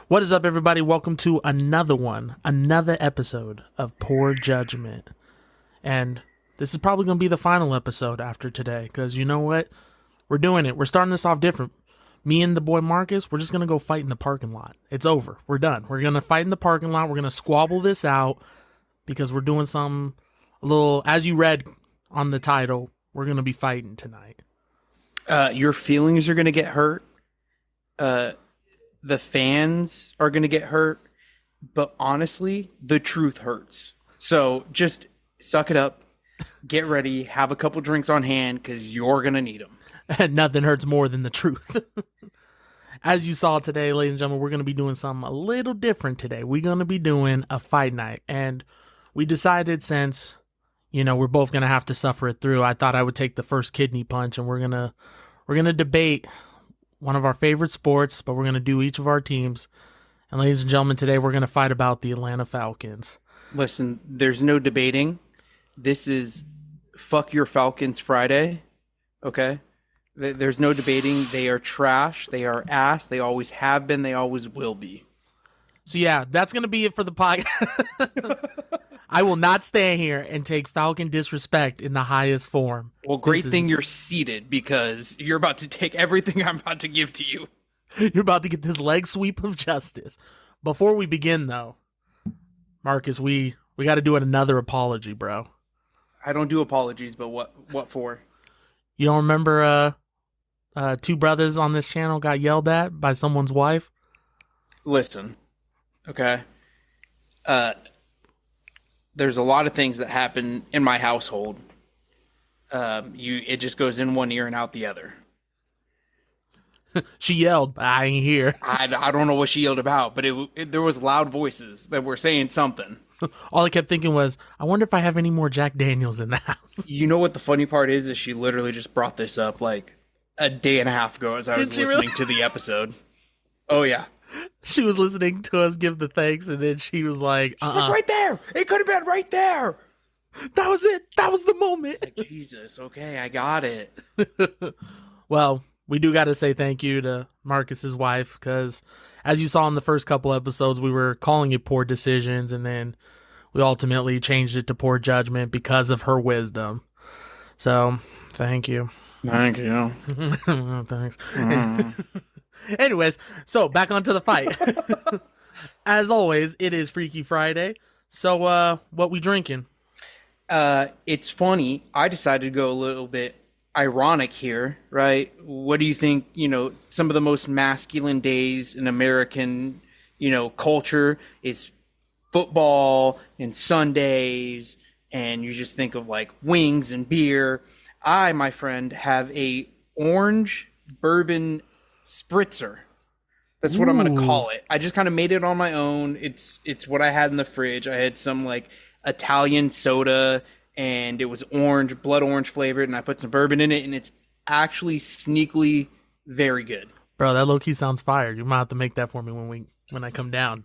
What is up, everybody? Welcome to another episode of Poor Judgment. And this is probably going to be the final episode after today, because you know what? We're doing it. We're starting this off different. Me and the boy Marcus, we're just going to go fight in the parking lot. It's over. We're done. We're going to fight in the parking lot. We're going to squabble this out because we're doing something a little, as you read on the title, we're going to be fighting tonight. Your feelings are going to get hurt. The fans are going to get hurt. But honestly, the truth hurts. So just suck it up. Get ready. Have a couple drinks on hand because you're going to need them. And nothing hurts more than the truth. As you saw today, ladies and gentlemen, we're going to be doing something a little different today. We're going to be doing a fight night. And we decided, since, you know, we're both going to have to suffer it through, I thought I would take the first kidney punch, and we're going to debate one of our favorite sports, but we're going to do each of our teams. And ladies and gentlemen, today we're going to fight about the Atlanta Falcons. Listen, there's no debating. This is fuck your Falcons Friday. Okay? There's no debating. They are trash. They are ass. They always have been. They always will be. So yeah, that's going to be it for the podcast. I will not stand here and take Falcon disrespect in the highest form. Well, great thing you're seated, because you're about to take everything I'm about to give to you. You're about to get this leg sweep of justice. Before we begin, though, Marcus, we got to do another apology, bro. I don't do apologies, but what for? You don't remember two brothers on this channel got yelled at by someone's wife? Listen, okay. There's a lot of things that happen in my household. It just goes in one ear and out the other. She yelled, but I ain't here. I don't know what she yelled about, but there was loud voices that were saying something. All I kept thinking was, I wonder if I have any more Jack Daniels in the house. You know what the funny part is she literally just brought this up like a day and a half ago as I was listening to the episode. Oh, yeah. She was listening to us give the thanks, and then she was like, She's like, right there! It could have been right there! That was it! That was the moment! Like, Jesus, okay, I got it. Well, we do got to say thank you to Marcus's wife, because as you saw in the first couple episodes, we were calling it poor decisions, and then we ultimately changed it to poor judgment because of her wisdom. So, thank you. Thank you. Thanks. Anyways, so back onto the fight. As always, it is Freaky Friday. So, what we drinking? It's funny. I decided to go a little bit ironic here, right? What do you think, some of the most masculine days in American, culture is football and Sundays, and you just think of like wings and beer. I, my friend, have a orange bourbon spritzer. That's what I'm going to call it. I just kind of made it on my own. It's what I had in the fridge. I had some like Italian soda, and it was blood orange flavored, and I put some bourbon in it, and it's actually sneakily very good. Bro, that low-key sounds fire. You might have to make that for me when I come down.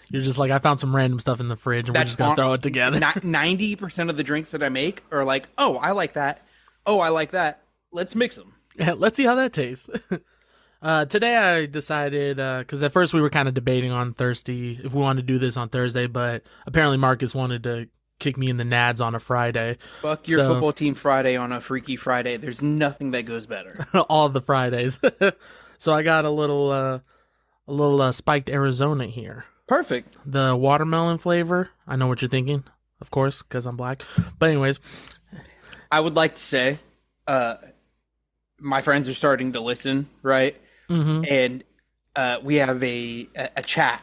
You're just like, I found some random stuff in the fridge, and we're just going to throw it together. 90% of the drinks that I make are like, oh, I like that. Oh, I like that. Let's mix them. Yeah, let's see how that tastes. Today I decided, because at first we were kind of debating on Thursday if we wanted to do this on Thursday, but apparently Marcus wanted to kick me in the nads on a Friday. Fuck your football team Friday on a Freaky Friday. There's nothing that goes better. All of the Fridays. So I got a little spiked Arizona here. Perfect. The watermelon flavor. I know what you're thinking, of course, because I'm black. But anyways, I would like to say, my friends are starting to listen, right? Mm-hmm. And we have a chat,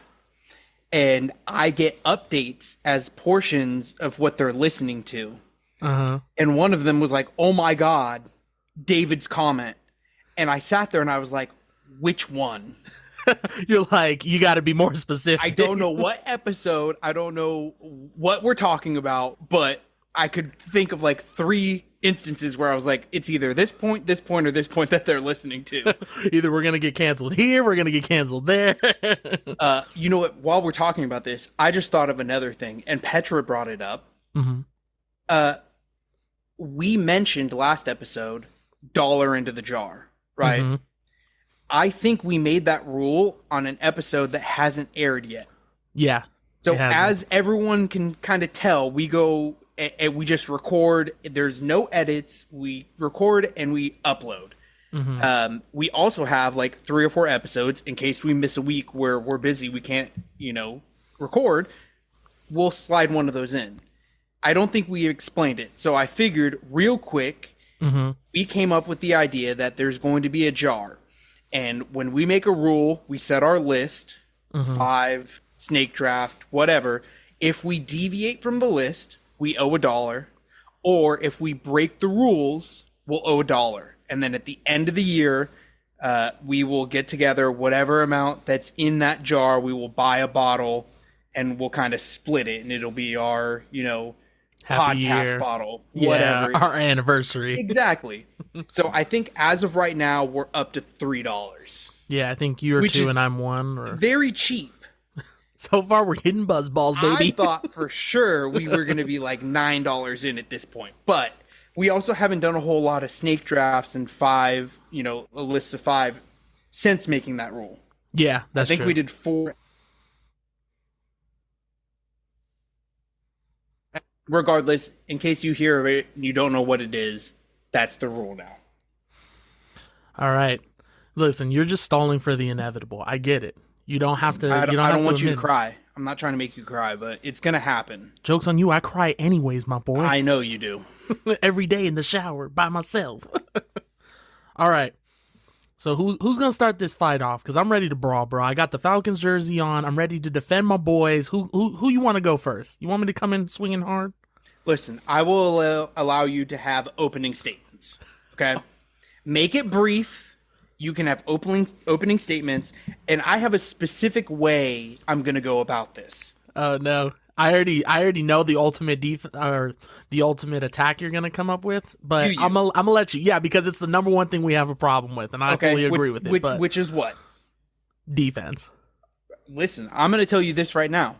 and I get updates as portions of what they're listening to. Uh-huh. And one of them was like, oh my God, David's comment. And I sat there and I was like, which one? You're like, you got to be more specific. I don't know what episode. I don't know what we're talking about, but I could think of like 3 instances where I was like, it's either this point, or this point that they're listening to. Either we're going to get canceled here, we're going to get canceled there. You know what? While we're talking about this, I just thought of another thing, and Petra brought it up. Mm-hmm. We mentioned last episode, dollar into the jar, right? Mm-hmm. I think we made that rule on an episode that hasn't aired yet. Yeah. So as everyone can kind of tell, we go and we just record. There's no edits. We record and we upload. We also have like 3 or 4 episodes in case we miss a week where we're busy. We can't, record. We'll slide one of those in. I don't think we explained it. So I figured real quick, we came up with the idea that there's going to be a jar. And when we make a rule, we set our list, 5, snake draft, whatever. If we deviate from the list, we owe $1. Or if we break the rules, we'll owe $1. And then at the end of the year, we will get together whatever amount that's in that jar. We will buy a bottle and we'll kind of split it. And it'll be our, Happy podcast year. Bottle, Yeah, whatever. our anniversary. Exactly. So I think as of right now, we're up to $3. Yeah, I think you're Which 2 is and I'm 1. Or... Very cheap. So far, we're hitting buzzballs, baby. I thought for sure we were going to be like $9 in at this point. But we also haven't done a whole lot of snake drafts and 5, a list of 5 since making that rule. Yeah, that's true. I think we did 4. Regardless, in case you hear of it and you don't know what it is, that's the rule now. All right. Listen, you're just stalling for the inevitable. I get it. You don't have to. I don't want you to admit it. cry. I'm not trying to make you cry, but it's going to happen. Joke's on you. I cry anyways, my boy. I know you do. Every day in the shower by myself. All right. So who's gonna start this fight off? Because I'm ready to brawl, bro. I got the Falcons jersey on. I'm ready to defend my boys. Who you want to go first? You want me to come in swinging hard? Listen, I will allow you to have opening statements. Okay, make it brief. You can have opening statements, and I have a specific way I'm gonna go about this. Oh no. I already know the ultimate or the ultimate attack you're gonna come up with, but I'm gonna let you. Yeah, because it's the number one thing we have a problem with, and I fully agree with it. But which is what? Defense. Listen, I'm gonna tell you this right now.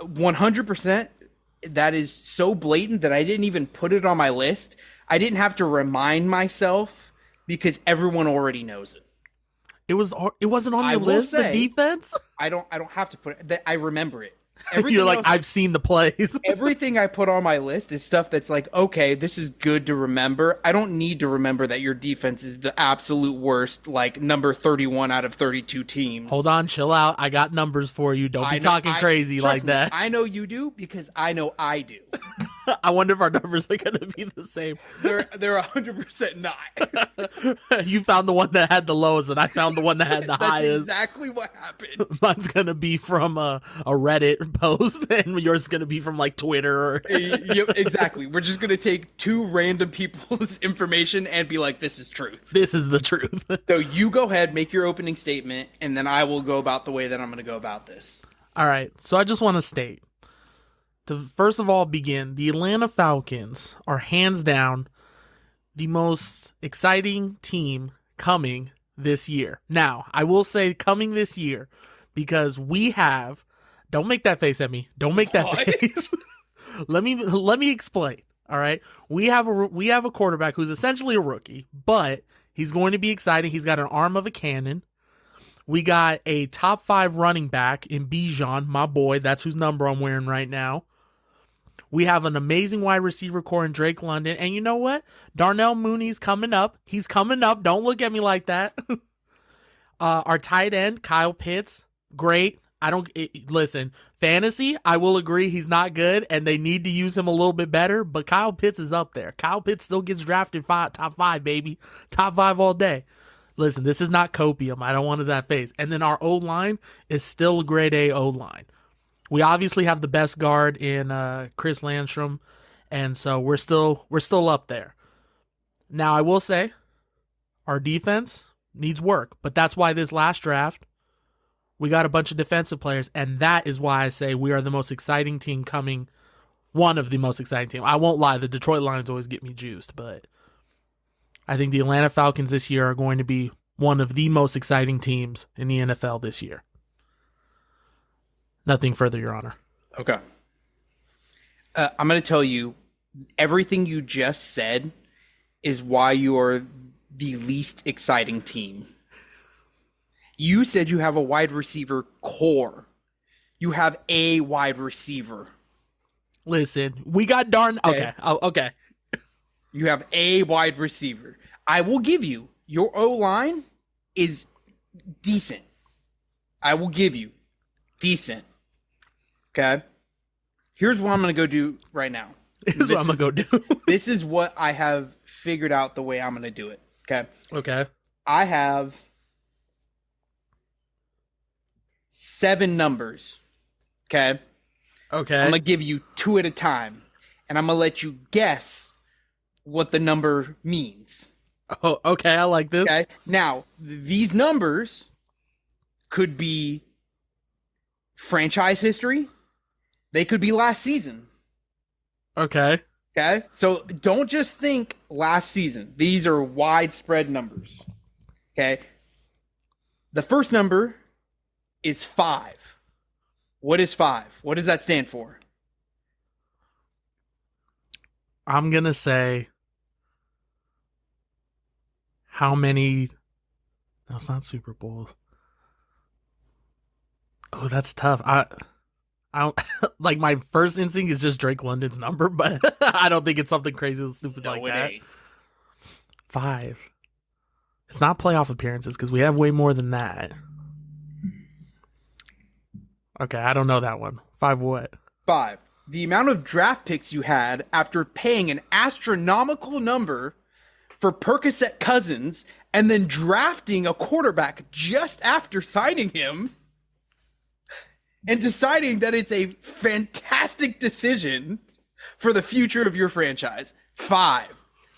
100%. That is so blatant that I didn't even put it on my list. I didn't have to remind myself because everyone already knows it. It wasn't on your list. The defense. I don't have to put it. I remember it. You're like, I've seen the plays. Everything I put on my list is stuff that's like, okay, this is good to remember. I don't need to remember that your defense is the absolute worst, like number 31 out of 32 teams. Hold on, chill out. I got numbers for you. Don't be talking crazy like that. I know you do because I know I do. I wonder if our numbers are going to be the same. They're 100% not. You found the one that had the lowest, and I found the one that had the highest. That's exactly what happened. Mine's going to be from a Reddit post, and yours is going to be from like Twitter. Yep, exactly. We're just going to take 2 random people's information and be like, this is truth. This is the truth. So you go ahead, make your opening statement, and then I will go about the way that I'm going to go about this. All right. So I just want to state, to first of all begin, the Atlanta Falcons are hands down the most exciting team coming this year. Now, I will say coming this year because we have, don't make that face at me. Don't make that face. Let me explain. All right. We have a quarterback who's essentially a rookie, but he's going to be exciting. He's got an arm of a cannon. We got a top 5 running back in Bijan, my boy. That's whose number I'm wearing right now. We have an amazing wide receiver core in Drake London. And you know what? Darnell Mooney's coming up. He's coming up. Don't look at me like that. Our tight end, Kyle Pitts, great. Listen, fantasy, I will agree he's not good, and they need to use him a little bit better, but Kyle Pitts is up there. Kyle Pitts still gets drafted top 5, baby. Top 5 all day. Listen, this is not copium. I don't want that face. And then our O-line is still a grade A O-line. We obviously have the best guard in Chris Landstrom, and so we're still up there. Now, I will say our defense needs work, but that's why this last draft we got a bunch of defensive players, and that is why I say we are the most exciting team coming. One of the most exciting teams. I won't lie, the Detroit Lions always get me juiced, but I think the Atlanta Falcons this year are going to be one of the most exciting teams in the NFL this year. Nothing further, Your Honor. Okay. I'm going to tell you, everything you just said is why you are the least exciting team You said you have a wide receiver core. You have a wide receiver. Listen, we got darn... Okay. Oh, okay. You have a wide receiver. I will give you, your O-line is decent. I will give you decent. Okay? Here's what I'm going to go do right now. This is what I have figured out the way I'm going to do it. Okay? Okay. I have 7 numbers. Okay? Okay. I'm going to give you 2 at a time. And I'm going to let you guess what the number means. Oh, okay. I like this. Okay? Now, these numbers could be franchise history. They could be last season. Okay. Okay? So don't just think last season. These are widespread numbers. Okay? The first number is 5. What is 5? What does that stand for? I'm going to say how many... No, it's not Super Bowls. Oh, that's tough. I don't like my first instinct is just Drake London's number, but I don't think it's something crazy and stupid like that. Ain't. 5. It's not playoff appearances because we have way more than that. Okay, I don't know that one. 5 what? 5. The amount of draft picks you had after paying an astronomical number for Percocet Cousins and then drafting a quarterback just after signing him and deciding that it's a fantastic decision for the future of your franchise. 5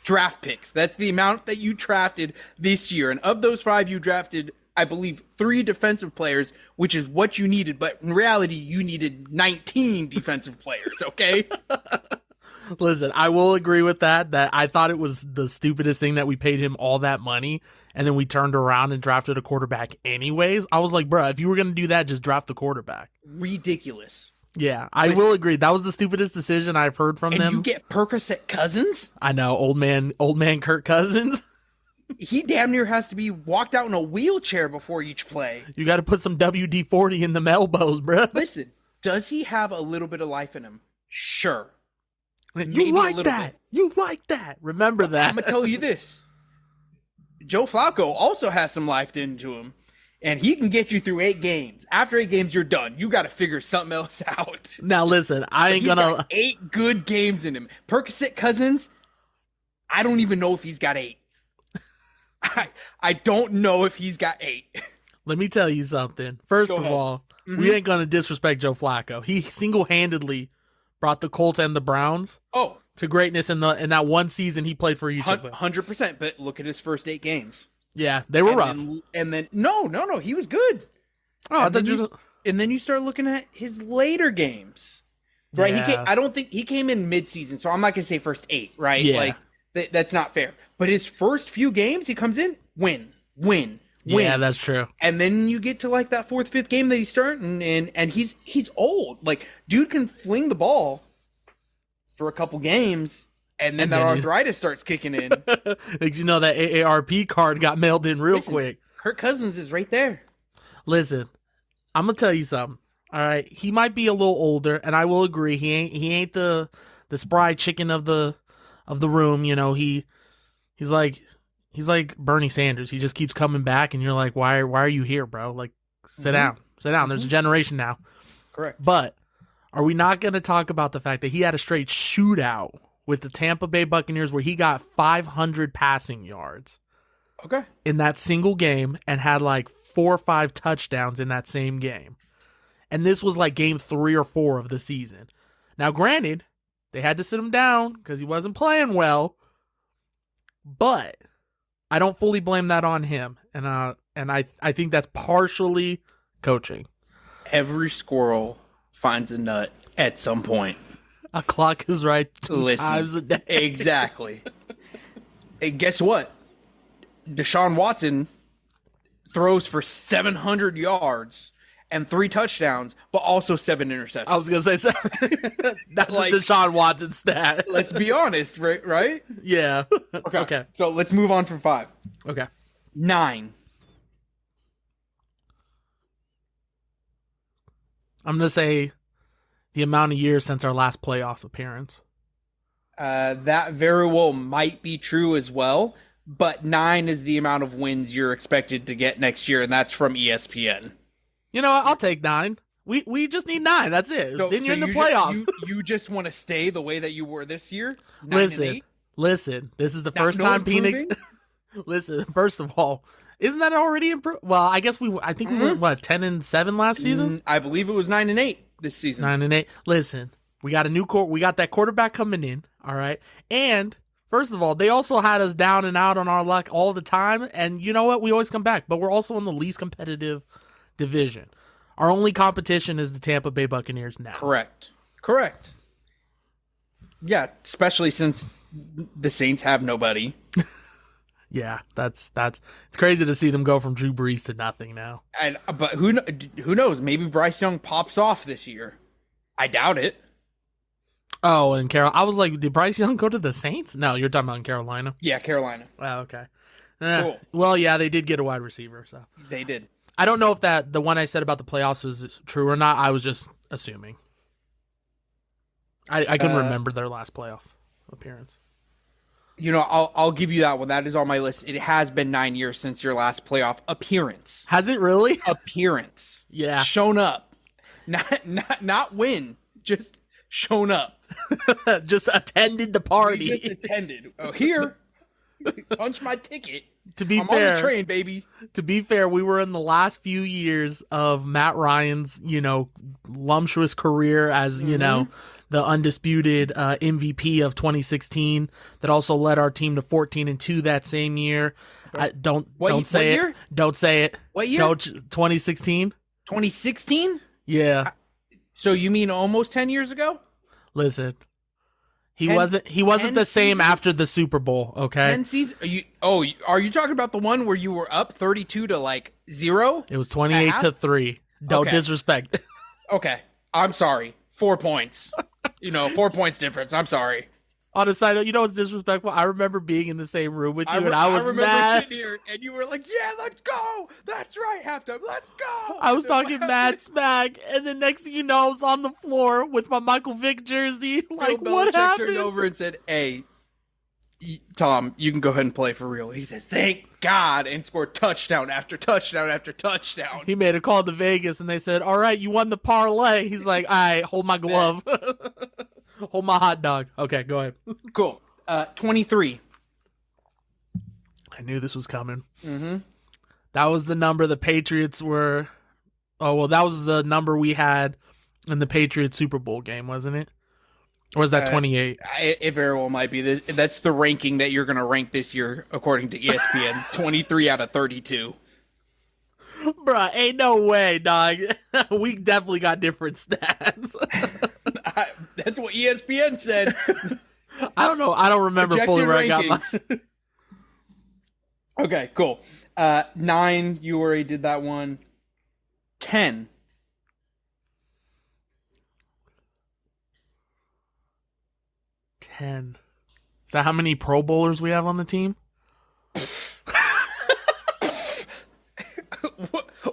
draft picks. That's the amount that you drafted this year. And of those 5, you drafted, I believe, 3 defensive players, which is what you needed. But in reality, you needed 19 defensive players, okay? Listen, I will agree with that I thought it was the stupidest thing that we paid him all that money, and then we turned around and drafted a quarterback anyways. I was like, bro, if you were going to do that, just draft the quarterback. Ridiculous. Yeah, I will agree. That was the stupidest decision I've heard from them. And you get Percocet Cousins? I know, old man Kirk Cousins. He damn near has to be walked out in a wheelchair before each play. You got to put some WD-40 in them elbows, bro. Listen, does he have a little bit of life in him? Sure. You like that. You like that. Remember that. I'm going to tell you this. Joe Flacco also has some life into him, and he can get you through 8 games. After 8 games, you're done. You got to figure something else out. Now, listen, I ain't going to... 8 good games in him. Percocet Cousins, I don't even know if he's got 8. I don't know if he's got 8. Let me tell you something. First of all, we ain't going to disrespect Joe Flacco. He single-handedly brought the Colts and the Browns to greatness in that one season he played for each of them. 100%, but look at his first 8 games. Yeah, they were rough. And then no, he was good. Oh, and then you start looking at his later games. Right? Yeah. I don't think he came in mid-season, so I'm not going to say first 8, right? Yeah. Like that's not fair. But his first few games, he comes in, win. Yeah, that's true. And then you get to like that 4th, 5th game that he's starting, and he's old. Like, dude can fling the ball for a couple games, and then that arthritis starts kicking in. Because you know that AARP card got mailed in real quick. Kirk Cousins is right there. Listen, I'm gonna tell you something. All right, he might be a little older, and I will agree. He ain't the spry chicken of the room. You know, he's like Bernie Sanders. He just keeps coming back, and you're like, why are you here, bro? Like, sit down. There's a generation now. Correct. But are we not going to talk about the fact that he had a straight shootout with the Tampa Bay Buccaneers where he got 500 passing yards? Okay. In that single game, and had like 4 or 5 touchdowns in that same game. And this was like game 3 or 4 of the season. Now, granted, they had to sit him down because he wasn't playing well, but I don't fully blame that on him, and I think that's partially coaching. Every squirrel finds a nut at some point. A clock is right 2 times a day. Exactly. And guess what? Deshaun Watson throws for 700 yards and 3 touchdowns, but also 7 interceptions. I was going to say 7. That's like, a Deshaun Watson stat. Let's be honest, right? Yeah. Okay. So let's move on from 5. Okay. 9. I'm going to say the amount of years since our last playoff appearance. That very well might be true as well, but 9 is the amount of wins you're expected to get next year, and that's from ESPN. You know what? I'll take 9. We just need 9. That's it. Then you're in the playoffs. You just want to stay the way that you were this year? 9-8? Listen. This is the first time Phoenix. Listen, first of all, isn't that already improved? Well, I guess I think we were 10-7 last season. I believe it was 9-8 this season. 9-8. Listen, we got a new we got that quarterback coming in. All right, and first of all, they also had us down and out on our luck all the time. And you know what? We always come back, but we're also in the least competitive division. Our only competition is the Tampa Bay Buccaneers now. Correct. Yeah, especially since the Saints have nobody. Yeah, that's it's crazy to see them go from Drew Brees to nothing now. But who knows? Maybe Bryce Young pops off this year. I doubt it. Oh, and I was like, did Bryce Young go to the Saints? No, you're talking about in Carolina. Yeah, Carolina. Oh, okay. Cool. Well, yeah, they did get a wide receiver, so they did. I don't know if the one I said about the playoffs was true or not. I was just assuming. I couldn't remember their last playoff appearance. You know, I'll give you that one. That is on my list. It has been 9 years since your last playoff appearance. Has it really? Appearance. Yeah. Shown up. Not win. Just shown up. Just attended the party. We just attended. Oh, here. Punch my ticket. To be I'm fair, on the train, baby. To be fair, we were in the last few years of Matt Ryan's, lumptuous career as, the undisputed MVP of 2016 that also led our team to 14-2 that same year. Don't say it. Don't say it. What year? 2016. 2016? Yeah. So you mean almost 10 years ago? Listen. He wasn't the same after the Super Bowl, okay? 10 seasons? Are you talking about the one where you were up 32 to 0? It was 28-3. Don't disrespect. Okay. I'm sorry. 4 points. 4 points difference. I'm sorry. On a side note, you know what's disrespectful? I remember being in the same room with you, and I was remember mad. Sitting here, and you were like, "Yeah, let's go. That's right, halftime. Let's go." I was talking mad smack, and then next thing you know, I was on the floor with my Michael Vick jersey. Like, what happened? Turned over and said, "Hey, Tom, you can go ahead and play for real." He says, "Thank God," and scored touchdown after touchdown after touchdown. He made a call to Vegas, and they said, "All right, you won the parlay." He's like, "All right, hold my glove." Hold my hot dog. Okay, go ahead. Cool. 23. I knew this was coming. Mm-hmm. That was the number the Patriots were. Oh, well, that was the number we had in the Patriots Super Bowl game, wasn't it? Or was that 28? It very well might be. That's the ranking that you're going to rank this year, according to ESPN. 23 out of 32. Bruh, ain't no way, dog. We definitely got different stats. That's what ESPN said. I don't know. I don't remember fully where rankings. I got my... Okay, cool. 9, you already did that one. 10. 10. Is that how many Pro Bowlers we have on the team?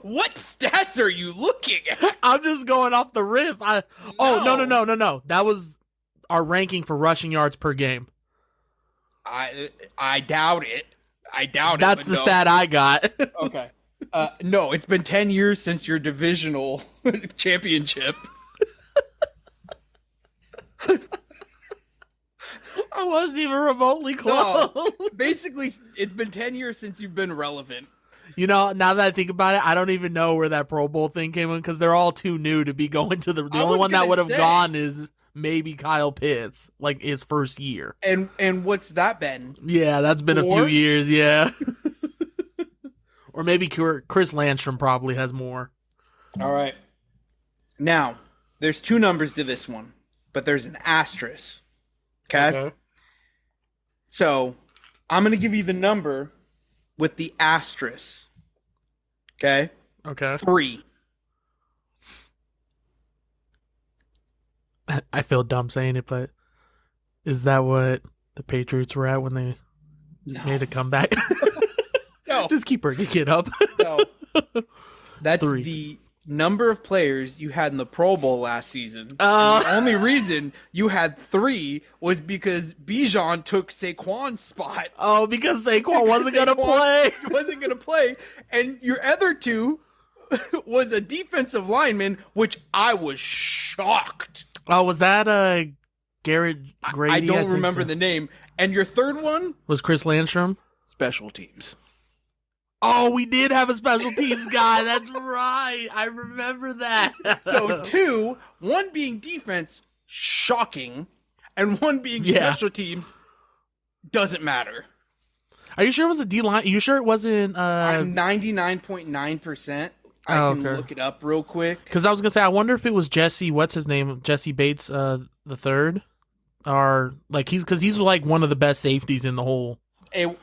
What stats are you looking at? I'm just going off the riff. No. That was our ranking for rushing yards per game. I doubt it. That's the stat I got. Okay. No, it's been 10 years since your divisional championship. I wasn't even remotely close. No, basically, it's been 10 years since you've been relevant. Now that I think about it, I don't even know where that Pro Bowl thing came in because they're all too new to be going to the only one that would have gone is maybe Kyle Pitts, like his first year. And what's that been? Yeah, that's been 4? A few years, yeah. Or maybe Chris Landstrom probably has more. All right. Now, there's 2 numbers to this one, but there's an asterisk. Okay? So, I'm going to give you the number with the asterisk. Okay? 3. I feel dumb saying it, but is that what the Patriots were at when they made a comeback? No. Just keep bringing it up. No. That's 3. the number of players you had in the Pro Bowl last season. Oh. And the only reason you had 3 was because Bijan took Saquon's spot. Oh, because Saquon wasn't going to play. He wasn't going to play. And your other 2 was a defensive lineman, which I was shocked. Oh, was that Garrett Grady? I don't remember the name. And your third one was Chris Landstrom. Special teams. Oh, we did have a special teams guy. That's right. I remember that. So 2, one being defense, shocking, and one being special teams, doesn't matter. Are you sure it was a D-line? Are you sure it wasn't... I'm 99.9%. I can look it up real quick. Because I was going to say, I wonder if it was Jesse, what's his name? Jesse Bates the third? Or, like, he's like one of the best safeties in the whole...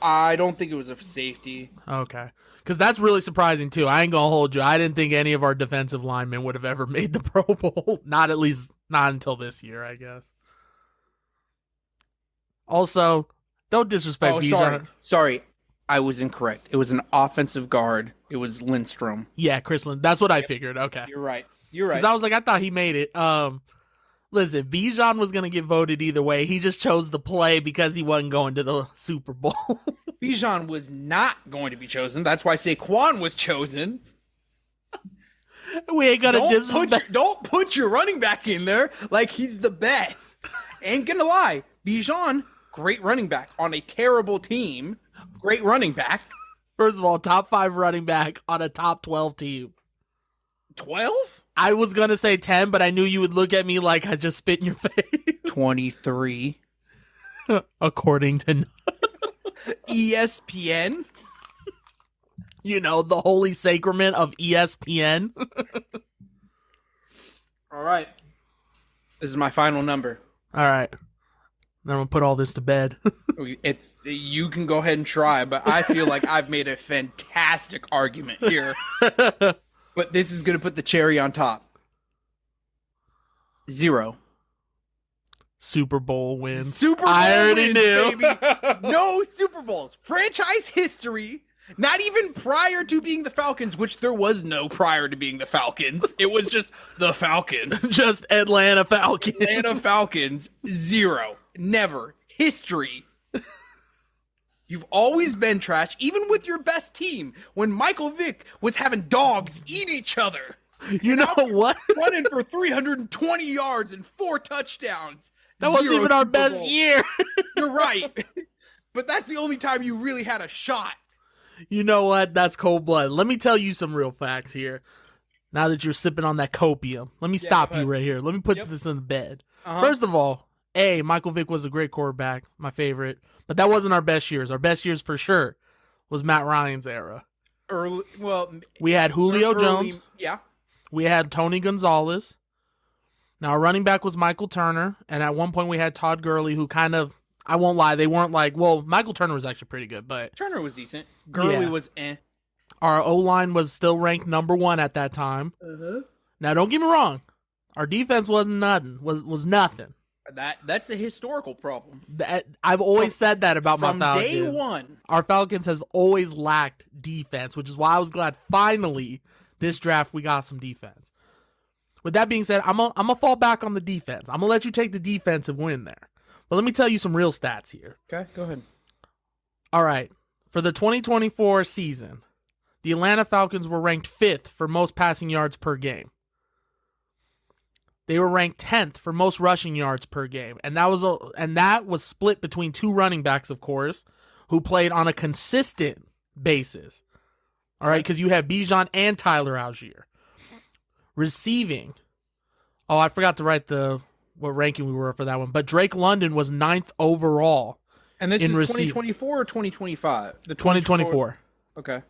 I don't think it was a safety. Okay. Because that's really surprising, too. I ain't going to hold you. I didn't think any of our defensive linemen would have ever made the Pro Bowl. Not until this year, I guess. Also, don't disrespect Bijan. Sorry. I was incorrect. It was an offensive guard. It was Lindstrom. Yeah, Chris Lindstrom. That's what I figured. Okay. You're right. Because I was like, I thought he made it. Listen, Bijan was going to get voted either way. He just chose to play because he wasn't going to the Super Bowl. Bijan was not going to be chosen. That's why Saquon was chosen. We ain't going to disrespect. Don't put your running back in there like he's the best. Ain't going to lie. Bijan, great running back on a terrible team. Great running back. First of all, top 5 running back on a top 12 team. 12? I was going to say 10, but I knew you would look at me like I just spit in your face. 23. According to ESPN. You know, the holy sacrament of ESPN. All right. This is my final number. All right. Then I'm going to put all this to bed. You can go ahead and try, but I feel like I've made a fantastic argument here. But this is going to put the cherry on top. 0. Super Bowl wins. Super Bowl I already wins, knew. Baby. No Super Bowls. Franchise history. Not even prior to being the Falcons, which there was no prior to being the Falcons. It was just the Falcons. Just Atlanta Falcons. Atlanta Falcons. 0. Never. History. You've always been trash, even with your best team. When Michael Vick was having dogs eat each other. You know what? Running for 320 yards and 4 touchdowns. That wasn't even our best year. You're right. But that's the only time you really had a shot. You know what? That's cold blood. Let me tell you some real facts here. Now that you're sipping on that copium, let me stop you right here. Let me put this in the bed. First of all, Michael Vick was a great quarterback, my favorite. But that wasn't our best years. Our best years for sure was Matt Ryan's era. We had Julio Jones. Yeah. We had Tony Gonzalez. Now, our running back was Michael Turner. And at one point, we had Todd Gurley, who kind of, I won't lie, they weren't like, well, Michael Turner was actually pretty good, but Turner was decent. Gurley was eh. Our O-line was still ranked number 1 at that time. Now, don't get me wrong. Our defense wasn't nothing. Was nothing. That's a historical problem. I've always said that about my Falcons. From day one. Our Falcons has always lacked defense, which is why I was glad finally this draft we got some defense. With that being said, I'm gonna fall back on the defense. I'm gonna let you take the defensive win there. But let me tell you some real stats here. Okay, go ahead. All right. For the 2024 season, the Atlanta Falcons were ranked 5th for most passing yards per game. They were ranked 10th for most rushing yards per game, and that was split between 2 running backs, of course, who played on a consistent basis. All right, because you have Bijan and Tyler Algier. Receiving, I forgot to write what ranking we were for that one, but Drake London was 9th overall. And this is 2024 or 2025? The 2024. Okay.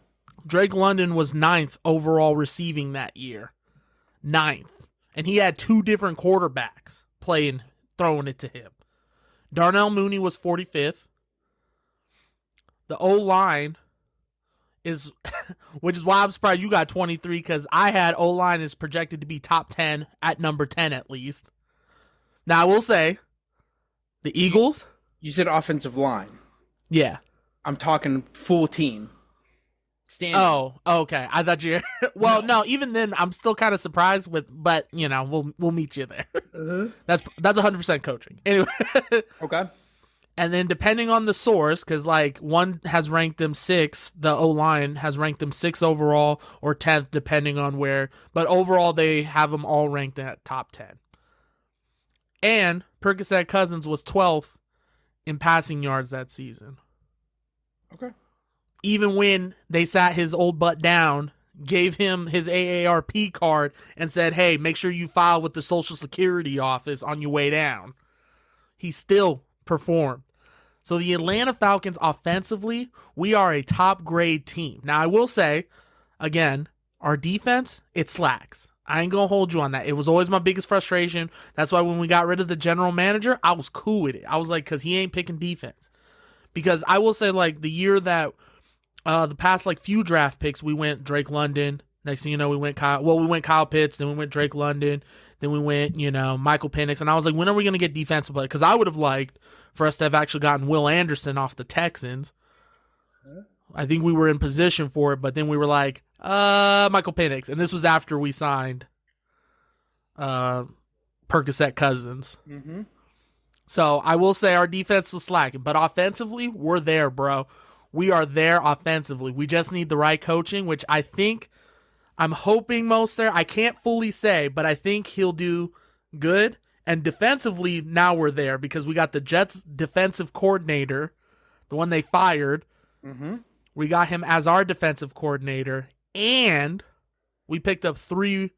Drake London was 9th overall receiving that year. 9th. And he had 2 different quarterbacks throwing it to him. Darnell Mooney was 45th. The O-line is, which is why I'm surprised you got 23, because I had O-line is projected to be top 10, at number 10 at least. Now, I will say, the Eagles. You said offensive line. Yeah. I'm talking full team. Standing. Oh, okay. I thought you. Well, no. Even then, I'm still kind of surprised with, but we'll meet you there. That's 100% coaching. Anyway. Okay. And then depending on the source, because like one has ranked them 6th, the O-line has ranked them 6th overall or 10th, depending on where. But overall, they have them all ranked at top 10. And Percocet Cousins was 12th in passing yards that season. Okay. Even when they sat his old butt down, gave him his AARP card, and said, hey, make sure you file with the Social Security office on your way down, he still performed. So the Atlanta Falcons offensively, we are a top grade team. Now, I will say, again, our defense, it slacks. I ain't going to hold you on that. It was always my biggest frustration. That's why when we got rid of the general manager, I was cool with it. I was like, because he ain't picking defense. Because I will say, like, the year that the past, like, few draft picks, we went Drake London. Next thing you know, we went Kyle Pitts. Then we went Drake London. Then we went, Michael Penix. And I was like, when are we going to get defensive play? Because I would have liked for us to have actually gotten Will Anderson off the Texans. I think we were in position for it, but then we were like, Michael Penix. And this was after we signed Percocet Cousins. Mm-hmm. So I will say our defense was slacking. But offensively, we're there, bro. We are there offensively. We just need the right coaching, which I'm hoping Mostert. I can't fully say, but I think he'll do good. And defensively, now we're there because we got the Jets defensive coordinator, the one they fired. Mm-hmm. We got him as our defensive coordinator, and we picked up 3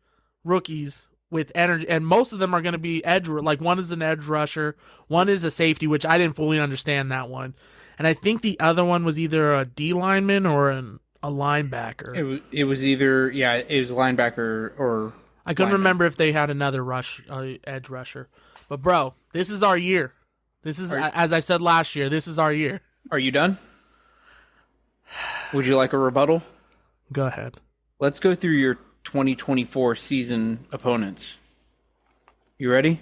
rookies with energy, and most of them are going to be edge. Like one is an edge rusher, one is a safety, which I didn't fully understand that one. And I think the other one was either a D lineman or a linebacker. It was either, it was a linebacker or I couldn't remember if they had another edge rusher. But, bro, this is our year. This is, as I said last year, this is our year. Are you done? Would you like a rebuttal? Go ahead. Let's go through your 2024 season opponents. You ready?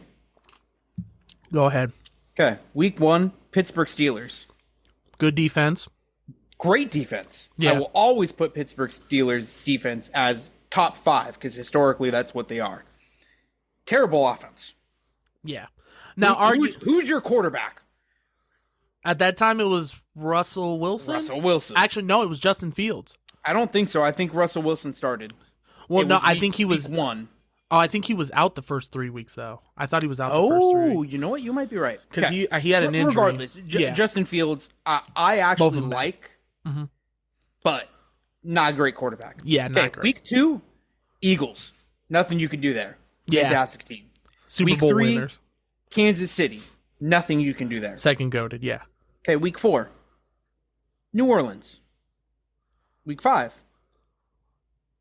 Go ahead. Okay. Week 1, Pittsburgh Steelers. Good defense. Great defense. Yeah. I will always put Pittsburgh Steelers defense as top 5 because historically that's what they are. Terrible offense. Yeah. Now, who's your quarterback? At that time, it was Russell Wilson. Actually, no, it was Justin Fields. I don't think so. I think Russell Wilson started. Well, I think he was week 1. Oh, I think he was out the first 3 weeks, though. I thought he was out the first 3 weeks. Oh, you know what? You might be right. Because he had an injury. Regardless, Justin Fields, I actually like, but not a great quarterback. Yeah, not great. Week 2, Eagles. Nothing you can do there. Yeah. Fantastic team. Super Week Bowl 3, winners. Kansas City. Nothing you can do there. Second goated, yeah. Okay, week 4, New Orleans. Week 5,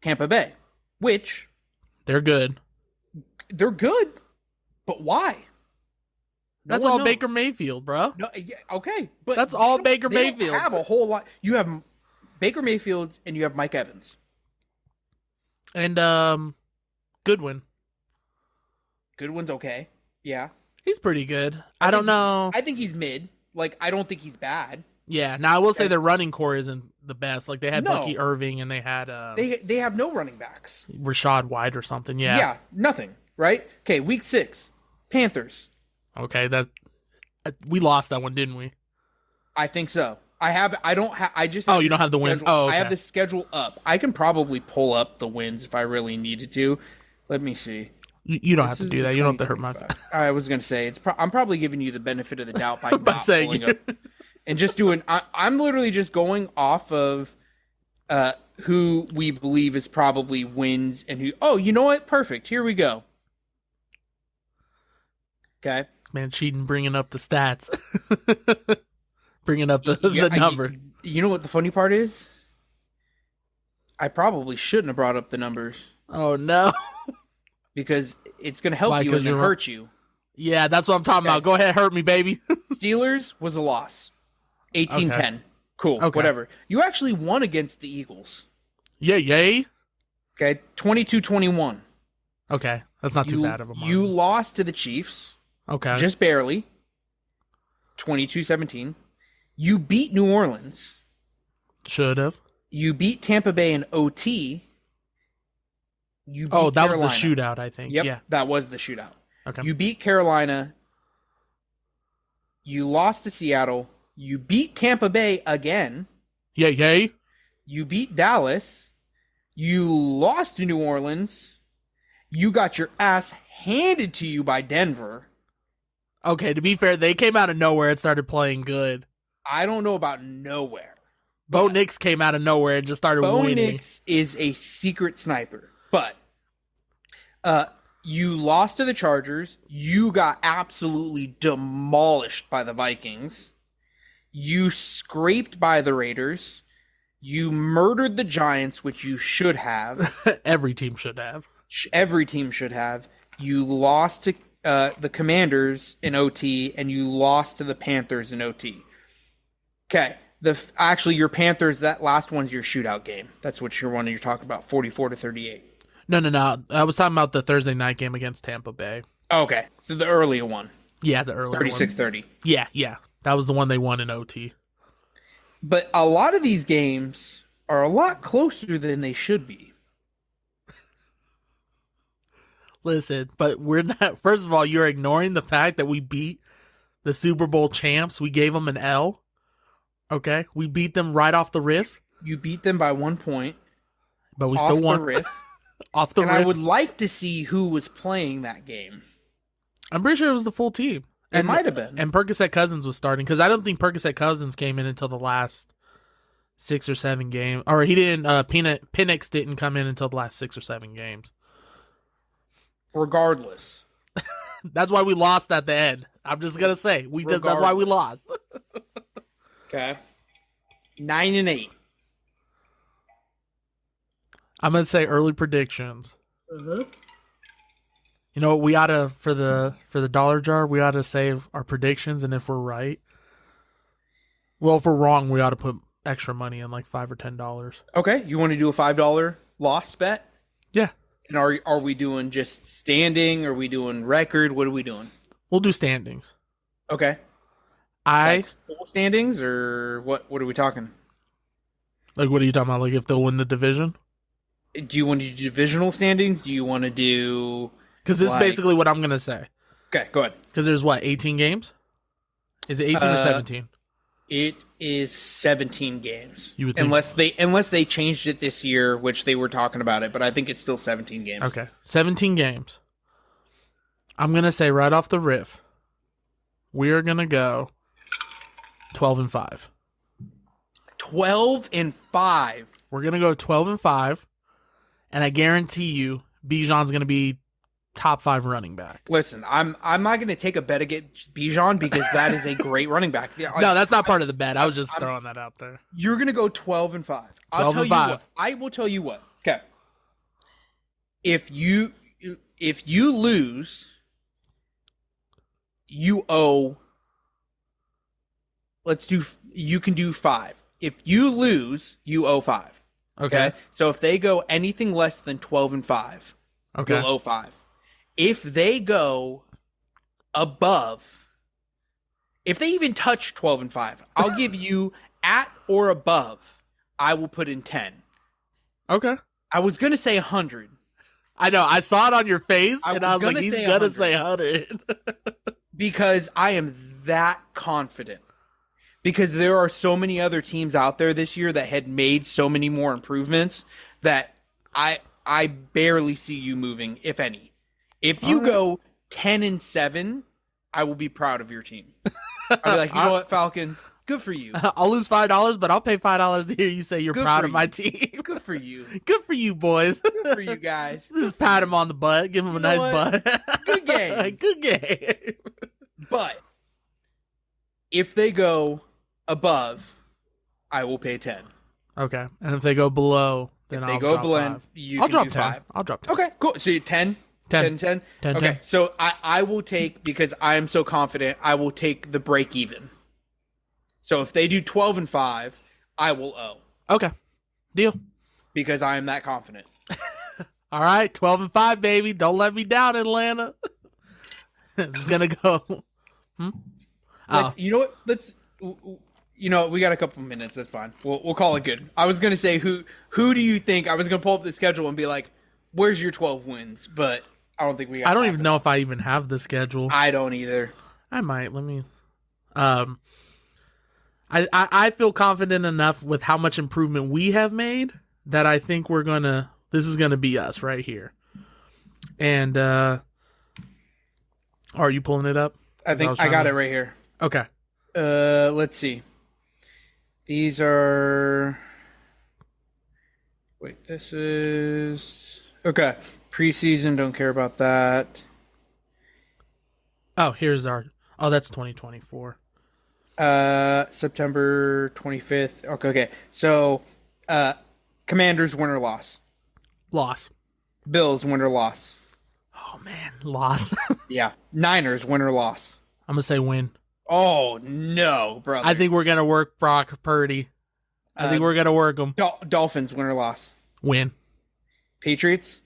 Tampa Bay, which... They're good. They're good, but why? That's all Baker Mayfield, bro. No, okay, but that's all Baker Mayfield. They don't have a whole lot. You have Baker Mayfield and you have Mike Evans. And Goodwin. Goodwin's okay. Yeah. He's pretty good. I don't know. I think he's mid. Like, I don't think he's bad. Yeah. Now, I will say their running core isn't the best. Like, they had Bucky Irving and they had... They have no running backs. Rashad White or something, yeah. Yeah, nothing, right? Okay, week 6, Panthers. Okay, we lost that one, didn't we? I think so. I just... Oh, you don't have the win? Oh, okay. I have the schedule up. I can probably pull up the wins if I really needed to. Let me see. You don't have to do that. You don't have to hurt my... I was going to say, I'm probably giving you the benefit of the doubt by not pulling up. And just doing... I'm literally just going off of who we believe is probably wins and who... Oh, you know what? Perfect. Here we go. Okay. Man, cheating, bringing up the stats. Bringing up the number. You know what the funny part is? I probably shouldn't have brought up the numbers. Oh, no. Because it's going to help you and then hurt you. Yeah, that's what I'm talking about. Go ahead, hurt me, baby. Steelers was a loss. 18-10. Okay. Cool, okay. Whatever. You actually won against the Eagles. Yeah, yay. Okay, 22-21. Okay, that's not too bad of a margin. You lost to the Chiefs. Okay. Just barely. 22-17. You beat New Orleans. Should have. You beat Tampa Bay in OT. You beat that Carolina. was the shootout, I think. Yep, Yeah. that was the shootout. Okay. You beat Carolina. You lost to Seattle. You beat Tampa Bay again. Yay. You beat Dallas. You lost to New Orleans. You got your ass handed to you by Denver. Okay, to be fair, they came out of nowhere and started playing good. I don't know about nowhere. Bo Nix came out of nowhere and just started Bo winning. Nix is a secret sniper. But you lost to the Chargers. You got absolutely demolished by the Vikings. You scraped by the Raiders. You murdered the Giants, which you should have. Every team should have. Every team should have. You lost to the Commanders in OT, and you lost to the Panthers in OT. Okay. Actually, your Panthers, that last one's your shootout game. That's what you're talking about, 44-38. No. I was talking about the Thursday night game against Tampa Bay. Okay. So the earlier one. Yeah, the earlier 36-30. Yeah. That was the one they won in OT. But a lot of these games are a lot closer than they should be. Listen, but we're not. First of all, you're ignoring the fact that we beat the Super Bowl champs. We gave them an L. Okay, we beat them right off the riff. You beat them by 1 point, but we still won. The riff. Off the riff. I would like to see who was playing that game. I'm pretty sure it was the full team. It might have been. And Percocet Cousins was starting because I don't think Percocet Cousins came in until the last 6 or 7 games. Or he didn't. Penix didn't come in until the last 6 or 7 games. Regardless. That's why we lost at the end. I'm just gonna say that's why we lost. Okay. 9-8. I'm gonna say early predictions. Mm-hmm. You know what, we oughta for the dollar jar, we oughta save our predictions, and if we're right, well, if we're wrong, we oughta put extra money in, like $5 or $10. Okay, you want to do a $5 loss bet? Yeah. And are we doing just standing? Are we doing record? What are we doing? We'll do standings. Okay. Like full standings, or what are we talking? Like, what are you talking about? Like, if they'll win the division? Do you want to do divisional standings? Do you want to do... Because this is basically what I'm going to say. Okay, go ahead. Because there's, 18 games? Is it 18 or 17? It is 17 games. You would think. Unless they changed it this year, which they were talking about it, but I think it's still 17 games. Okay, 17 games. I'm going to say right off the riff, we are going to go 12-5. 12-5. We're going to go 12-5, and I guarantee you Bijan's going to be top 5 running back. Listen, I'm not going to take a bet against Bijan because that is a great running back. No, that's not part of the bet. I was just throwing that out there. You're going to go 12-5. I'll tell you what. I will tell you what. Okay. If you lose, you owe. You can do 5. If you lose, you owe 5. Okay. So if they go anything less than 12-5, you'll owe 5. If they go above, if they even touch 12-5, I'll give you at or above. I will put in 10. Okay. I was gonna say 100. I know. I saw it on your face, and I was like, he's gonna say 100 because I am that confident. Because there are so many other teams out there this year that had made so many more improvements that I barely see you moving, if any. If you go 10-7, I will be proud of your team. I'll be like, you know what, Falcons, good for you. I'll lose $5, but I'll pay $5 to hear you say you're proud of my team. Good for you. Good for you, boys. Good for you guys. Just pat him on the butt, give him a nice butt. Good game. Good game. But if they go above, I will pay 10. Okay. And if they go below, then I'll drop 5. I'll drop 10. I'll drop 10. Okay, cool. So 10? 10. 10. Okay, so I will take, because I am so confident, I will take the break even. So if they do 12-5, I will owe. Okay. Deal. Because I am that confident. All right, 12-5, baby. Don't let me down, Atlanta. It's going to go. You know what? You know, we got a couple minutes. That's fine. We'll call it good. I was gonna say who do you think? I was gonna pull up the schedule and be like, "Where's your 12 wins?" But I don't think we got. I don't even know if I even have the schedule. I don't either. I might. Let me. I feel confident enough with how much improvement we have made that I think we're gonna. This is gonna be us right here. And are you pulling it up? I think I got it right here. Okay. Let's see. These are. Wait, this is okay. Preseason, don't care about that. Oh, here's our. Oh, that's 2024. September 25th. Okay. So, Commanders win or loss. Loss. Bills win or loss. Oh man, loss. Yeah. Niners win or loss. I'm gonna say win. Oh no, brother. I think we're gonna work Brock Purdy. I think we're gonna work him. Dolphins win or loss. Win. Patriots.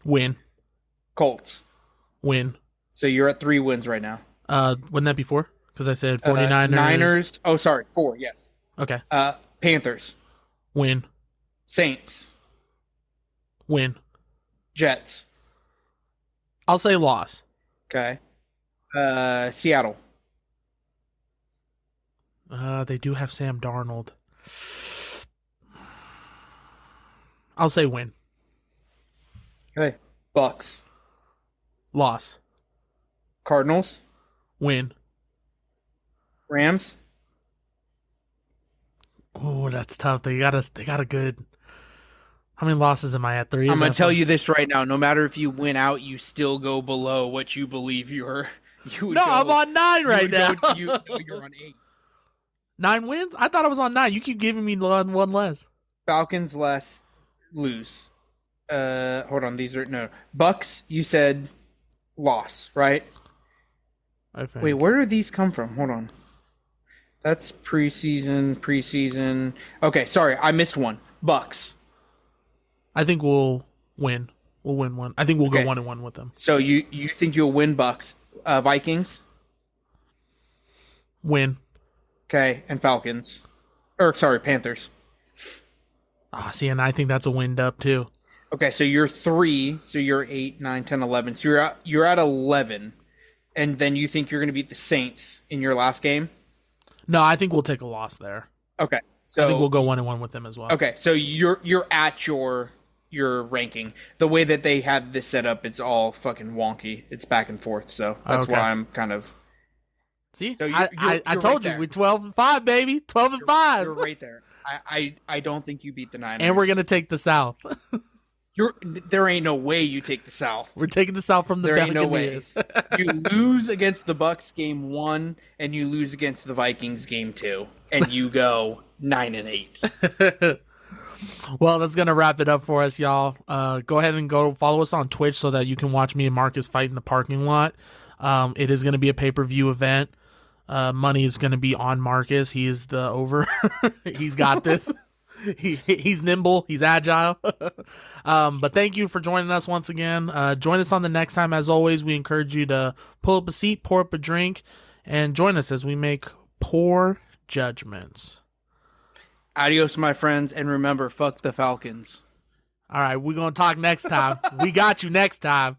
Win. Colts. Win. So you're at 3 wins right now. Wouldn't that be 4? Because I said 49ers. Niners. Oh, sorry, 4. Yes. Okay. Panthers. Win. Saints. Win. Jets. I'll say loss. Okay. Seattle. They do have Sam Darnold. I'll say win. Okay. Bucks. Loss. Cardinals. Win. Rams. Oh, that's tough. They got a good. How many losses am I at? 3? I'm gonna tell you this right now. No matter if you win out, you still go below what you believe you're. I'm on 9 right now. You're on 8. 9 wins? I thought I was on 9. You keep giving me one less. Falcons lose. Hold on. These are no Bucks. You said loss, right? I think. Wait, where do these come from? Hold on. That's preseason. Okay, sorry, I missed one. Bucks. I think we'll win. We'll win one. I think we'll go 1-1 with them. So you think you'll win Bucks? Vikings? Win. Okay, and Falcons. Or sorry, Panthers. See, and I think that's a wind up too. Okay, so you're 3, so you're 8, 9, 10, 11. So you're at 11. And then you think you're going to beat the Saints in your last game? No, I think we'll take a loss there. Okay. So I think we'll go 1-1 with them as well. Okay, so you're at your ranking. The way that they have this set up, it's all fucking wonky. It's back and forth, so that's why I'm kind of. See, so I told you we're 12-5, baby, 12-5. You're right there. I don't think you beat the Niners, and we're gonna take the South. There ain't no way you take the South. We're taking the South from the Buccaneers. There ain't no way. You lose against the Bucks game 1, and you lose against the Vikings game 2, and you go 9-8. Well, that's gonna wrap it up for us, y'all. Go ahead and go follow us on Twitch so that you can watch me and Marcus fight in the parking lot. It is gonna be a pay-per-view event. Money is gonna be on Marcus. He is the over. He's got this. He's nimble. He's agile. But thank you for joining us once again. Join us on the next time. As always, we encourage you to pull up a seat, pour up a drink, and join us as we make poor judgments. Adios, my friends, and remember, fuck the Falcons. All right, we're going to talk next time. We got you next time.